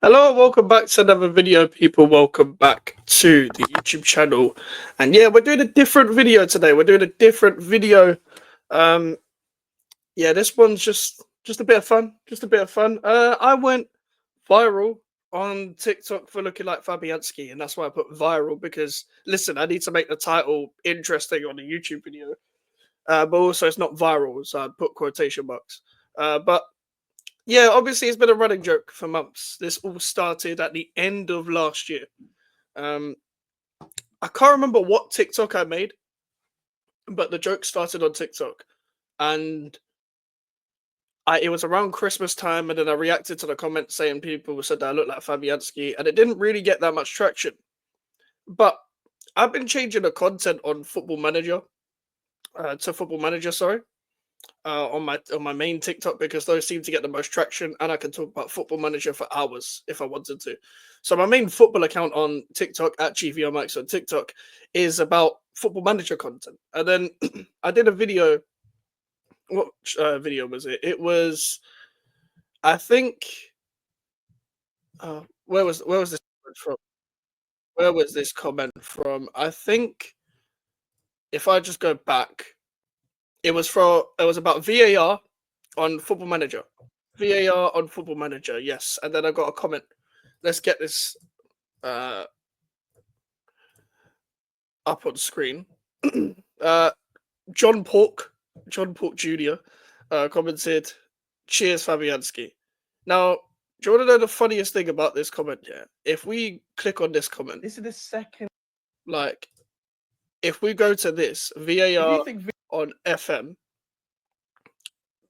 Hello, welcome back to another video, people. Welcome back to the YouTube channel. And yeah, we're doing a different video today. We're doing a different video. Um, yeah, this one's just a bit of fun. Just a bit of fun. I went viral on TikTok for looking like Fabianski, and that's why I put viral because listen, I need to make the title interesting on the YouTube video. But also it's not viral, so I put quotation marks. But yeah, obviously it's been a running joke for months. This all started at the end of last year. Um, I can't remember what TikTok I made, but the joke started on TikTok, and it was around Christmas time, and then I reacted to the comments saying people said that I look like Fabianski, and it didn't really get that much traction. But I've been changing the content on Football Manager to Football Manager, sorry, on my main TikTok because those seem to get the most traction, and I can talk about Football Manager for hours if I wanted to. So my main football account on TikTok at GVRMax on TikTok is about Football Manager content, and then I did a video. What video was it? It was, I think. Where was this comment from? Where was this comment from? I think if I just go back, it was about VAR on Football Manager. VAR on Football Manager, yes. And then I got a comment. Let's get this up on screen. John Pork Jr. Commented, "Cheers, Fabianski." Now, do you want to know the funniest thing about this comment here? If we click on this comment, This is the second. like, if we go to this VAR on FM,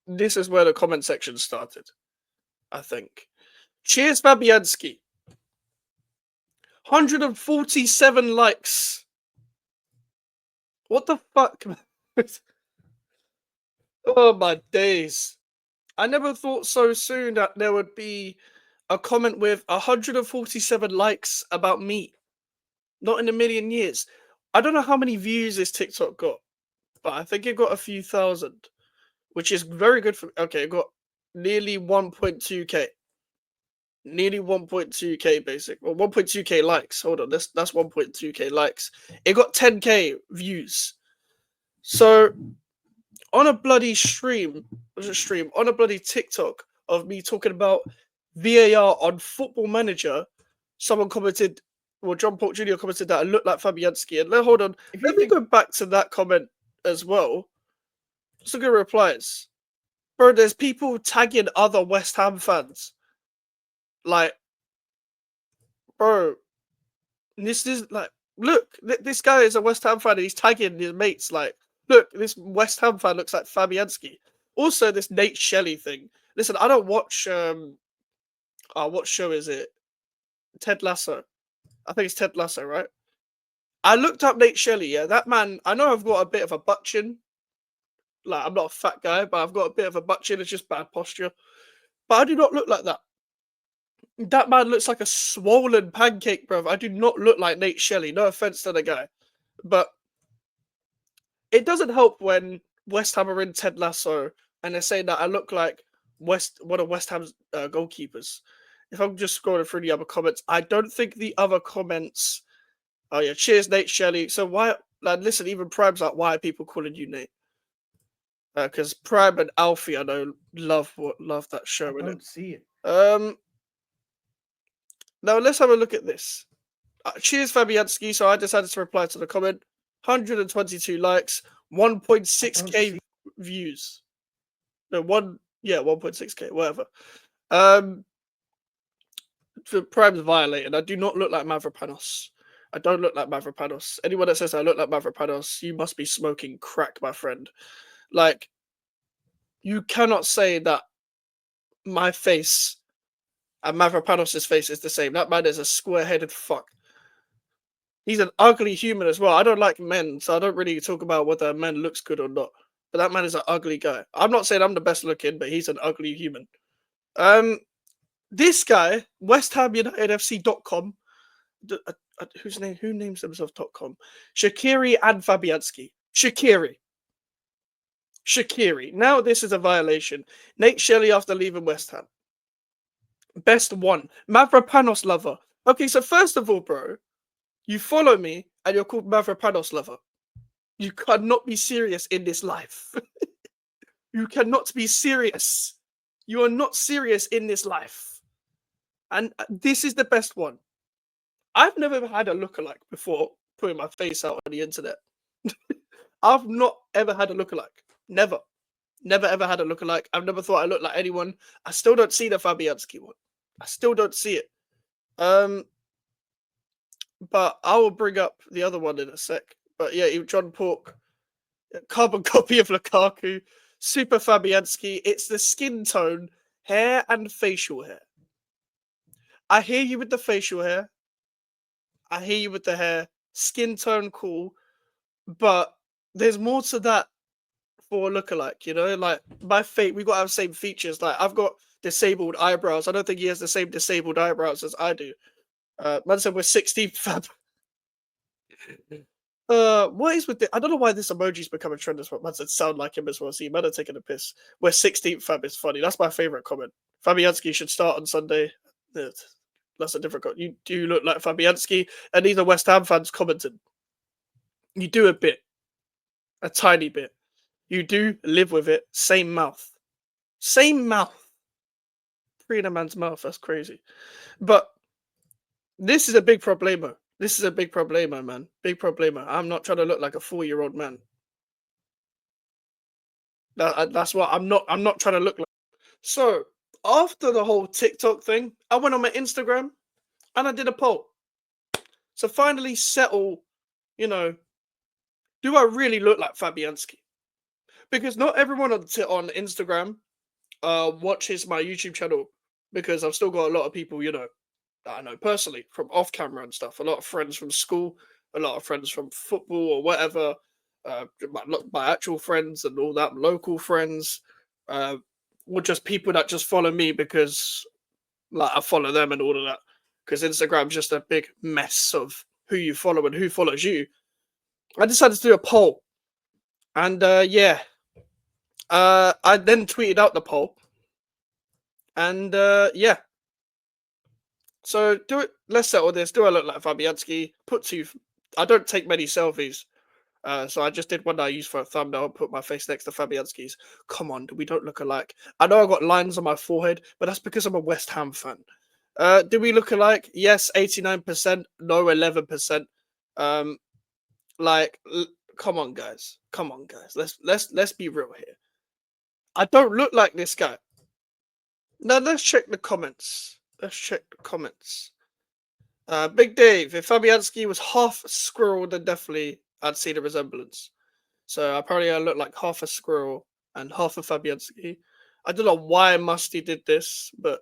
this is where the comment section started, I think. Cheers, Fabianski. 147 likes. What the fuck? Oh my days. I never thought so soon that there would be a comment with 147 likes about me. Not in a million years. I don't know how many views this TikTok got, but I think it got a few thousand, which is very good for. Okay, it got nearly 1.2k. Nearly 1.2k basic. Well, 1.2k likes. Hold on, that's 1.2k likes. It got 10k views. So on a bloody on a bloody TikTok of me talking about VAR on Football Manager, someone commented, well, John Pork Jr. commented that I look like Fabianski. And hold on, let me go back to that comment as well. Just look at replies. Bro, there's people tagging other West Ham fans. Like, bro, this is like, look, this guy is a West Ham fan and he's tagging his mates. Like, look, this West Ham fan looks like Fabianski. Also, this Nate Shelley thing. Listen, I don't watch. What show is it? Ted Lasso. I think it's Ted Lasso, right? I looked up Nate Shelley. Yeah, that man. I know I've got a bit of a butt chin. Like, I'm not a fat guy, but I've got a bit of a butt chin. It's just bad posture. But I do not look like that. That man looks like a swollen pancake, bro. I do not look like Nate Shelley. No offense to the guy, but it doesn't help when West Ham are in Ted Lasso and they're saying that I look like one of West Ham's goalkeepers. If I'm just scrolling through the other comments, I don't think the other comments. Oh yeah, cheers, Nate Shelley. So why? Like, listen, even Prime's like, why are people calling you Nate? Because Prime and Alfie, I know, love that show. I don't see it. Now let's have a look at this. Cheers, Fabianski. So I decided to reply to the comment. 122 likes, 1.6k views. No, 1.6k, whatever. For Prime's violated. I do not look like Mavropanos. I don't look like Mavropanos. Anyone that says I look like Mavropanos, you must be smoking crack, my friend. Like, you cannot say that my face and Mavropanos' face is the same. That man is a square-headed fuck. He's an ugly human as well. I don't like men, so I don't really talk about whether a man looks good or not. But that man is an ugly guy. I'm not saying I'm the best looking, but he's an ugly human. This guy, West Ham United FC.com, who names themselves .com? Shaqiri and Fabianski. Shaqiri. Now this is a violation. Nate Shelley after leaving West Ham. Best one. Mavropanos lover. Okay, so first of all, bro, you follow me and you're called Mavropanos lover. You cannot be serious in this life. You cannot be serious. You are not serious in this life. And this is the best one. I've never had a lookalike before putting my face out on the internet. I've not ever had a lookalike. Never. Never ever had a lookalike. I've never thought I looked like anyone. I still don't see the Fabianski one. I still don't see it. But I will bring up the other one in a sec. But yeah, John Pork, carbon copy of Lukaku, Super Fabianski. It's the skin tone, hair, and facial hair. I hear you with the facial hair. I hear you with the hair. Skin tone, cool. But there's more to that for a lookalike, you know? Like, my fate, we got to have the same features. Like, I've got disabled eyebrows. I don't think he has the same disabled eyebrows as I do. Man said we're 16th fab. What is with the? I don't know why this emoji's become a trend as well. Man said sound like him as well. So you might have taken a piss. We're 16th fab is funny. That's my favorite comment. Fabianski should start on Sunday. That's a different comment. You do look like Fabianski, and these are West Ham fans commenting. You do a bit, a tiny bit. You do live with it. Same mouth. Same mouth. Three in a man's mouth. That's crazy. But this is a big problemo. This is a big problemo, man. Big problemo. I'm not trying to look like a 4-year-old man. That's what I'm not. I'm not trying to look like. So after the whole TikTok thing, I went on my Instagram and I did a poll. So finally settle, you know, do I really look like Fabianski? Because not everyone on Instagram watches my YouTube channel, because I've still got a lot of people, you know, that I know personally from off camera and stuff. A lot of friends from school, a lot of friends from football or whatever, my actual friends and all that, local friends, or just people that just follow me because like I follow them and all of that. Because Instagram's just a big mess of who you follow and who follows you. I decided to do a poll, and yeah, I then tweeted out the poll, and yeah. So do it. Let's settle this. Do I look like Fabianski? Put two. I don't take many selfies, so I just did one that I used for a thumbnail and put my face next to Fabianski's. Come on, we don't look alike. I know I got lines on my forehead, but that's because I'm a West Ham fan. Do we look alike? Yes, 89%. No, 11%. Um, like, come on, guys. Come on, guys. Let's be real here. I don't look like this guy. Now let's check the comments. Let's check the comments. Big Dave, if Fabianski was half a squirrel, then definitely I'd see the resemblance. So I look like half a squirrel and half a Fabianski. I don't know why Musty did this, but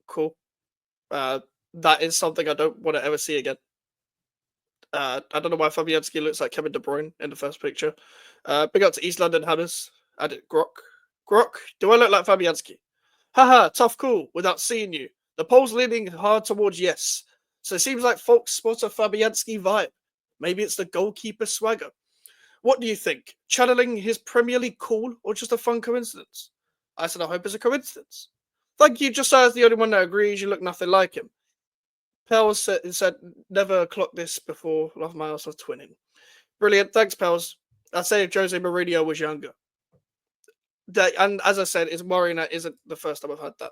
cool. That is something I don't want to ever see again. I don't know why Fabianski looks like Kevin De Bruyne in the first picture. Big up to East London Hammers. Added Grok. Grok, do I look like Fabianski? Haha, tough call without seeing you. The poll's leaning hard towards yes. So it seems like folks spot a Fabianski vibe. Maybe it's the goalkeeper swagger. What do you think? Channeling his Premier League cool or just a fun coincidence? I said I hope it's a coincidence. Thank you, just as the only one that agrees you look nothing like him. Pels said never clocked this before. Love my ass was twinning. Brilliant, thanks, Pels. I'd say if Jose Mourinho was younger. And as I said, it's worrying that isn't the first time I've had that.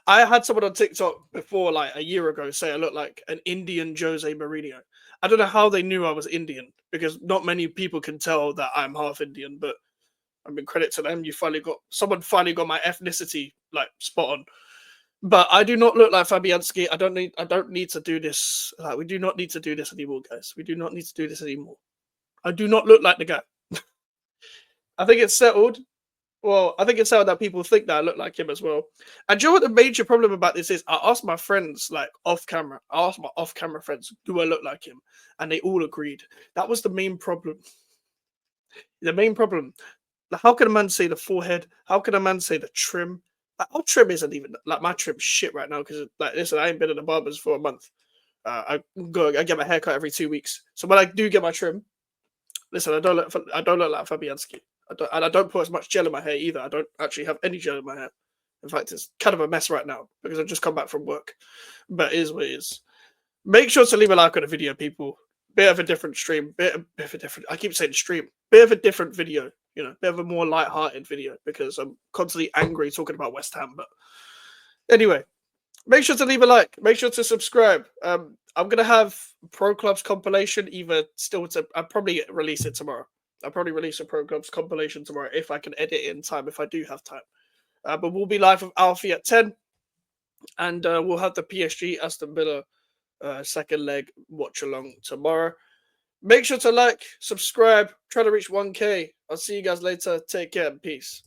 I had someone on TikTok before, like a year ago, say I look like an Indian Jose Mourinho. I don't know how they knew I was Indian, because not many people can tell that I'm half Indian. But I mean, credit to them. Someone finally got my ethnicity like spot on. But I do not look like Fabianski. I don't need to do this. Like, we do not need to do this anymore, guys. We do not need to do this anymore. I do not look like the guy. I think it's settled. Well, I think it's settled that people think that I look like him as well. And do you know what the major problem about this is? I asked my friends, like off camera. I asked my off camera friends, do I look like him? And they all agreed. That was the main problem. The main problem. Like, how can a man say the forehead? How can a man say the trim? Like, our trim isn't even like my trim's shit right now because like listen, I ain't been in the barbers for a month. I get my hair cut every 2 weeks. So when I do get my trim, listen, I don't look like Fabianski. I don't put as much gel in my hair either. I don't actually have any gel in my hair. In fact, it's kind of a mess right now because I've just come back from work. But it is what it is. Make sure to leave a like on the video, people. Bit of a different stream. Bit of a different. I keep saying stream. Bit of a different video. You know, bit of a more light-hearted video because I'm constantly angry talking about West Ham. But anyway, make sure to leave a like. Make sure to subscribe. I'm gonna have Pro Clubs compilation. I'll probably release it tomorrow. I'll probably release a Pro Clubs compilation tomorrow if I can edit it in time. If I do have time. But we'll be live with Alfie at 10, and we'll have the PSG Aston Villa second leg watch along tomorrow. Make sure to like, subscribe, try to reach 1K. I'll see you guys later. Take care and peace.